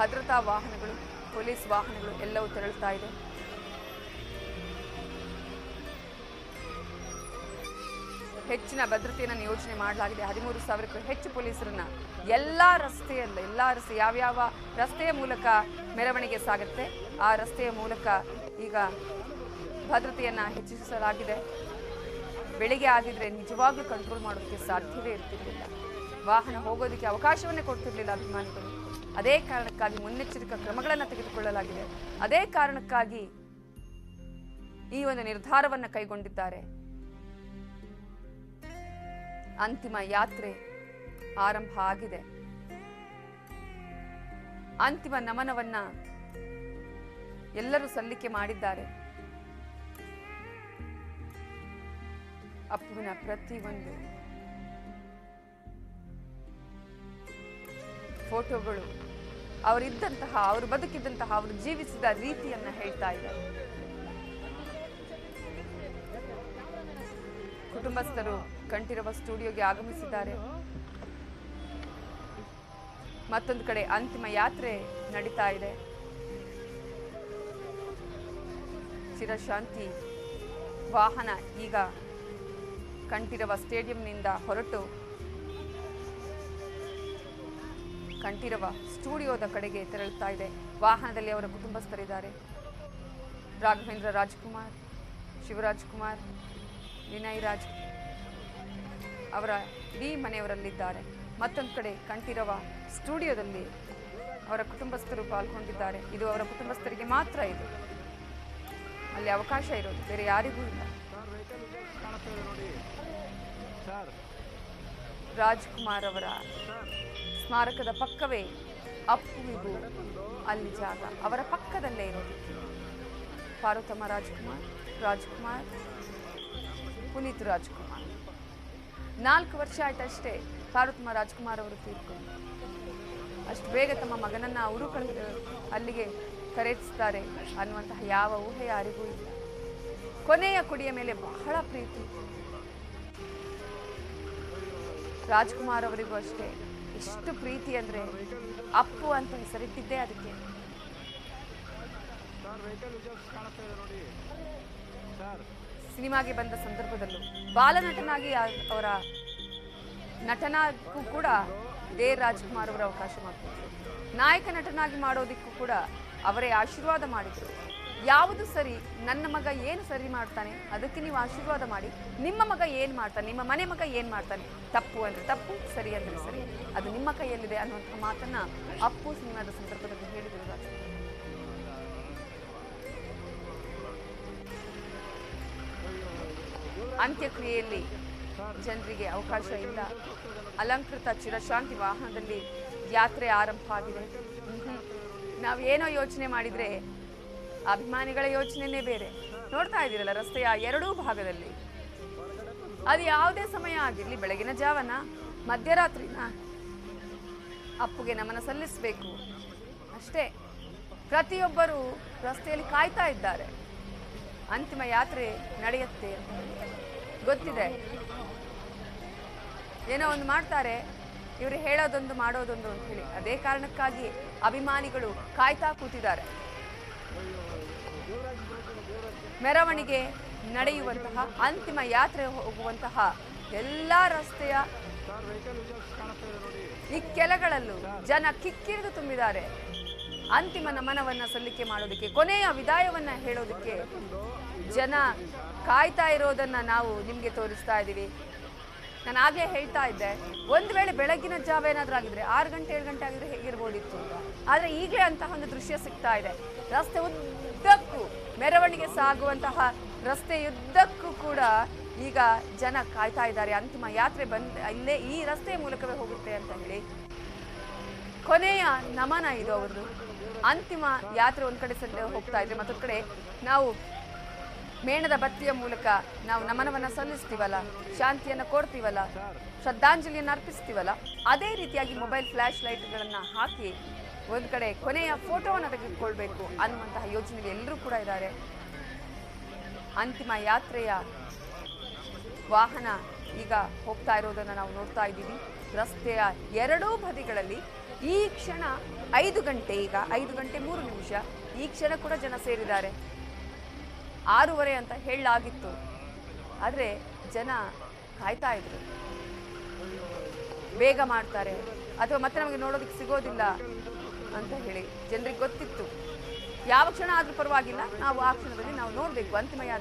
ಭದ್ರತಾ ವಾಹನಗಳು, ಪೊಲೀಸ್ ವಾಹನಗಳು ಎಲ್ಲವೂ ತೆರಳುತ್ತಾ ಇದೆ. ಹೆಚ್ಚಿನ ಭದ್ರತೆಯನ್ನು ನಿಯೋಜನೆ ಮಾಡಲಾಗಿದೆ. 13,000ಕ್ಕೂ ಹೆಚ್ಚು ಪೊಲೀಸರನ್ನ ಎಲ್ಲಾ ಯಾವ್ಯಾವ ರಸ್ತೆಯ ಮೂಲಕ ಮೆರವಣಿಗೆ ಸಾಗುತ್ತೆ ಆ ರಸ್ತೆಯ ಮೂಲಕ ಈಗ ಭದ್ರತೆಯನ್ನ ಹೆಚ್ಚಿಸಲಾಗಿದೆ. ಬೆಳಿಗ್ಗೆ ಆಗಿದ್ರೆ ನಿಜವಾಗ್ಲೂ ಕಂಟ್ರೋಲ್ ಮಾಡೋದಕ್ಕೆ ಸಾಧ್ಯವೇ ಇರ್ತಿರ್ಲಿಲ್ಲ. ವಾಹನ ಹೋಗೋದಕ್ಕೆ ಅವಕಾಶವನ್ನೇ ಕೊಡ್ತಿರ್ಲಿಲ್ಲ ಅಭಿಮಾನಿಗಳು. ಅದೇ ಕಾರಣಕ್ಕಾಗಿ ಮುನ್ನೆಚ್ಚರಿಕಾ ಕ್ರಮಗಳನ್ನು ತೆಗೆದುಕೊಳ್ಳಲಾಗಿದೆ. ಅದೇ ಕಾರಣಕ್ಕಾಗಿ ಈ ಒಂದು ನಿರ್ಧಾರವನ್ನು ಕೈಗೊಂಡಿದ್ದಾರೆ. ಅಂತಿಮ ಯಾತ್ರೆ ಆರಂಭ ಆಗಿದೆ. ಅಂತಿಮ ನಮನವನ್ನ ಎಲ್ಲರೂ ಸಲ್ಲಿಕೆ ಮಾಡಿದ್ದಾರೆ. ಅಪ್ಪುವಿನ ಪ್ರತಿಯೊಂದು ಫೋಟೋಗಳು ಅವರು ಬದುಕಿದ್ದಂತಹ, ಅವರು ಜೀವಿಸಿದ ರೀತಿಯನ್ನ ಹೇಳ್ತಾ ಇದ್ದಾರೆ. ಕುಟುಂಬಸ್ಥರು ಕಂಠೀರವ ಸ್ಟುಡಿಯೋಗೆ ಆಗಮಿಸಿದ್ದಾರೆ. ಮತ್ತೊಂದು ಕಡೆ ಅಂತಿಮ ಯಾತ್ರೆ ನಡೀತಾ ಇದೆ. ಚಿರಶಾಂತಿ ವಾಹನ ಈಗ ಕಂಠೀರವ ಸ್ಟೇಡಿಯಂನಿಂದ ಹೊರಟು ಕಂಠೀರವ ಸ್ಟುಡಿಯೋದ ಕಡೆಗೆ ತೆರಳುತ್ತಾ ಇದೆ. ವಾಹನದಲ್ಲಿ ಅವರ ಕುಟುಂಬಸ್ಥರಿದ್ದಾರೆ. ರಾಘವೇಂದ್ರ ರಾಜ್ಕುಮಾರ್, ಶಿವರಾಜ್ ಕುಮಾರ್, ವಿನಯ್ ರಾಜ್ ಅವರ ಇಡೀ ಮನೆಯವರಲ್ಲಿದ್ದಾರೆ. ಮತ್ತೊಂದು ಕಡೆ ಕಂಠೀರವ ಸ್ಟುಡಿಯೋದಲ್ಲಿ ಅವರ ಕುಟುಂಬಸ್ಥರು ಪಾಲ್ಗೊಂಡಿದ್ದಾರೆ. ಇದು ಅವರ ಕುಟುಂಬಸ್ಥರಿಗೆ ಮಾತ್ರ ಇದೆ, ಅಲ್ಲಿ ಅವಕಾಶ ಇರೋದು ಬೇರೆ ಯಾರಿಗೂ ಇಲ್ಲ. ರಾಜ್ಕುಮಾರ್ ಅವರ ಸ್ಮಾರಕದ ಪಕ್ಕವೇ ಅಪ್ಪುವಿಗೂ ಅಲ್ಲಿ ಜಾಗ, ಅವರ ಪಕ್ಕದಲ್ಲೇ ಇರೋದು. ಪಾರ್ವತಮ್ಮ ರಾಜ್ಕುಮಾರ್, ಪುನೀತ್ ರಾಜ್ಕುಮಾರ್. 4 ವರ್ಷ ಆಯ್ತಷ್ಟೇ ಪಾರ್ವತಮ್ಮ ರಾಜ್ಕುಮಾರ್ ಅವರು ತೀರ್ಕೊಂಡು. ಅಷ್ಟು ಬೇಗ ತಮ್ಮ ಮಗನನ್ನ ಅವರು ಅಲ್ಲಿಗೆ ಕರೆಯಿಸ್ತಾರೆ ಅನ್ನುವಂತಹ ಯಾವ ಊಹೆ ಯಾರಿಗೂ ಇಲ್ಲ. ಕೊನೆಯ ಕುಡಿಯ ಮೇಲೆ ಬಹಳ ಪ್ರೀತಿ. ರಾಜ್ಕುಮಾರ್ ಅವರಿಗೂ ಅಷ್ಟೇ ಎಷ್ಟು ಪ್ರೀತಿ ಅಂದ್ರೆ ಅಪ್ಪು ಅಂತ ಹೆಸರಿಟ್ಟಿದ್ದೇ ಅದಕ್ಕೆ. ಸಿನಿಮಾಗೆ ಬಂದ ಸಂದರ್ಭದಲ್ಲೂ ಬಾಲನಟನಾಗಿ ಅವರ ನಟನಾಗೂ ಕೂಡ ಇದೇ ರಾಜ್ಕುಮಾರ್ ಅವರ ಅವಕಾಶ ಮಾಡಿಕೊಟ್ರು. ನಾಯಕ ನಟನಾಗಿ ಮಾಡೋದಿಕ್ಕೂ ಕೂಡ ಅವರೇ ಆಶೀರ್ವಾದ ಮಾಡಿದ್ರು. ಯಾವುದು ಸರಿ, ನನ್ನ ಮಗ ಏನು ಸರಿ ಮಾಡ್ತಾನೆ ಅದಕ್ಕೆ ನೀವು ಆಶೀರ್ವಾದ ಮಾಡಿ, ನಿಮ್ಮ ಮಗ ಏನು ಮಾಡ್ತಾನೆ, ನಿಮ್ಮ ಮನೆ ಮಗ ಏನು ಮಾಡ್ತಾನೆ, ತಪ್ಪು ಅಂದರೆ ತಪ್ಪು, ಸರಿ ಅಂದರೆ ಸರಿ, ಅದು ನಿಮ್ಮ ಕೈಯಲ್ಲಿದೆ ಅನ್ನುವಂಥ ಮಾತನ್ನ ಅಪ್ಪು ಸಿನಿಮಾದ ಸಂದರ್ಭದಲ್ಲಿ ಹೇಳಿದರು. ಅಂತ್ಯಕ್ರಿಯೆಯಲ್ಲಿ ಜನರಿಗೆ ಅವಕಾಶ ಇಲ್ಲ. ಅಲಂಕೃತ ಚಿರಶಾಂತಿ ವಾಹನದಲ್ಲಿ ಯಾತ್ರೆ ಆರಂಭ ಆಗಿದೆ. ನಾವೇನೋ ಯೋಚನೆ ಮಾಡಿದ್ರೆ ಅಭಿಮಾನಿಗಳ ಯೋಚನೆನೇ ಬೇರೆ. ನೋಡ್ತಾ ಇದ್ದೀರಲ್ಲ ರಸ್ತೆಯ ಎರಡೂ ಭಾಗದಲ್ಲಿ, ಅದು ಯಾವುದೇ ಸಮಯ ಆಗಿರಲಿ, ಬೆಳಗಿನ ಜಾವನ, ಮಧ್ಯರಾತ್ರಿನ, ಅಪ್ಪುಗೆ ನಮನ ಸಲ್ಲಿಸಬೇಕು ಅಷ್ಟೇ. ಪ್ರತಿಯೊಬ್ಬರು ರಸ್ತೆಯಲ್ಲಿ ಕಾಯ್ತಾ ಇದ್ದಾರೆ. ಅಂತಿಮ ಯಾತ್ರೆ ನಡೆಯುತ್ತೆ ಅಂತ ಗೊತ್ತಿದೆ. ಏನೋ ಒಂದು ಮಾಡ್ತಾರೆ, ಇವರು ಹೇಳೋದೊಂದು ಮಾಡೋದೊಂದು ಅಂತ ಹೇಳಿ. ಅದೇ ಕಾರಣಕ್ಕಾಗಿ ಅಭಿಮಾನಿಗಳು ಕಾಯ್ತಾ ಕೂತಿದ್ದಾರೆ. ಮೆರವಣಿಗೆ ನಡೆಯುವಂತಹ, ಅಂತಿಮ ಯಾತ್ರೆ ಹೋಗುವಂತಹ ಎಲ್ಲ ರಸ್ತೆಯ ಇಕ್ಕೆಲಗಳಲ್ಲೂ ಜನ ಕಿಕ್ಕಿರಿದು ತುಂಬಿದ್ದಾರೆ. ಅಂತಿಮ ನಮನವನ್ನ ಸಲ್ಲಿಕೆ ಮಾಡೋದಕ್ಕೆ, ಕೊನೆಯ ವಿದಾಯವನ್ನ ಹೇಳೋದಕ್ಕೆ ಜನ ಕಾಯ್ತಾ ಇರೋದನ್ನ ನಾವು ನಿಮ್ಗೆ ತೋರಿಸ್ತಾ ಇದ್ದೀವಿ. ನಾನು ಆಗ್ಲೇ ಹೇಳ್ತಾ ಇದ್ದೆ, ಒಂದು ವೇಳೆ ಬೆಳಗಿನ ಜಾವ ಏನಾದ್ರೂ ಆಗಿದ್ರೆ 6 ಗಂಟೆ 7 ಗಂಟೆ ಆಗಿದ್ರೆ ಹೇಗಿರ್ಬೋದಿತ್ತು ಅಂತ. ಆದ್ರೆ ಈಗಲೇ ಅಂತಹ ಒಂದು ದೃಶ್ಯ ಸಿಗ್ತಾ ಇದೆ. ರಸ್ತೆ ಉದ್ದಕ್ಕೂ ಮೆರವಣಿಗೆ ಸಾಗುವಂತಹ ರಸ್ತೆಯುದ್ದಕ್ಕೂ ಕೂಡ ಈಗ ಜನ ಕಾಯ್ತಾ ಇದ್ದಾರೆ. ಅಂತಿಮ ಯಾತ್ರೆ ಇಲ್ಲೇ ಈ ರಸ್ತೆಯ ಮೂಲಕವೇ ಹೋಗುತ್ತೆ ಅಂತ ಹೇಳಿ. ಕೊನೆಯ ನಮನ ಇದು ಅವ್ರದ್ದು. ಅಂತಿಮ ಯಾತ್ರೆ ಒಂದ್ ಕಡೆ ಹೋಗ್ತಾ ಇದ್ರೆ, ಮತ್ತೊಂದ್ ಕಡೆ ನಾವು ಮೇಣದ ಬತ್ತಿಯ ಮೂಲಕ ನಾವು ನಮನವನ್ನ ಸಲ್ಲಿಸ್ತೀವಲ್ಲ, ಶಾಂತಿಯನ್ನ ಕೋರ್ತೀವಲ್ಲ, ಶ್ರದ್ಧಾಂಜಲಿಯನ್ನು ಅರ್ಪಿಸ್ತೀವಲ್ಲ, ಅದೇ ರೀತಿಯಾಗಿ ಮೊಬೈಲ್ ಫ್ಲಾಶ್ ಲೈಟ್ಗಳನ್ನ ಹಾಕಿ ಒಂದ್ ಕಡೆ ಕೊನೆಯ ಫೋಟೋವನ್ನು ತೆಗೆದುಕೊಳ್ಬೇಕು ಅನ್ನುವಂತಹ ಯೋಚನೆಗೆ ಎಲ್ಲರೂ ಕೂಡ ಇದ್ದಾರೆ. ಅಂತಿಮ ಯಾತ್ರೆಯ ವಾಹನ ಈಗ ಹೋಗ್ತಾ ಇರೋದನ್ನ ನಾವು ನೋಡ್ತಾ ಇದ್ದೀವಿ. ರಸ್ತೆಯ ಎರಡೂ ಬದಿಗಳಲ್ಲಿ ಈ ಕ್ಷಣ 5 ಗಂಟೆ, ಈಗ 5 ಗಂಟೆ 3 ನಿಮಿಷ, ಈ ಕ್ಷಣ ಕೂಡ ಜನ ಸೇರಿದ್ದಾರೆ. 6:30 ಅಂತ ಹೇಳಲಾಗಿತ್ತು, ಆದರೆ ಜನ ಕಾಯ್ತಾ ಇದ್ರು. ಬೇಗ ಮಾಡ್ತಾರೆ ಅಥವಾ ಮತ್ತೆ ನಮಗೆ ನೋಡೋದಕ್ಕೆ ಸಿಗೋದಿಲ್ಲ ಅಂತ ಹೇಳಿ ಜನರಿಗೆ ಗೊತ್ತಿತ್ತು. ಯಾವ ಕ್ಷಣ ಆದ್ರೂ ಪರವಾಗಿಲ್ಲ, ನಾವು ಆ ಕ್ಷಣದಲ್ಲಿ ನಾವು ನೋಡಬೇಕು ಅಂತಿಮ ಯಾತ್ರೆ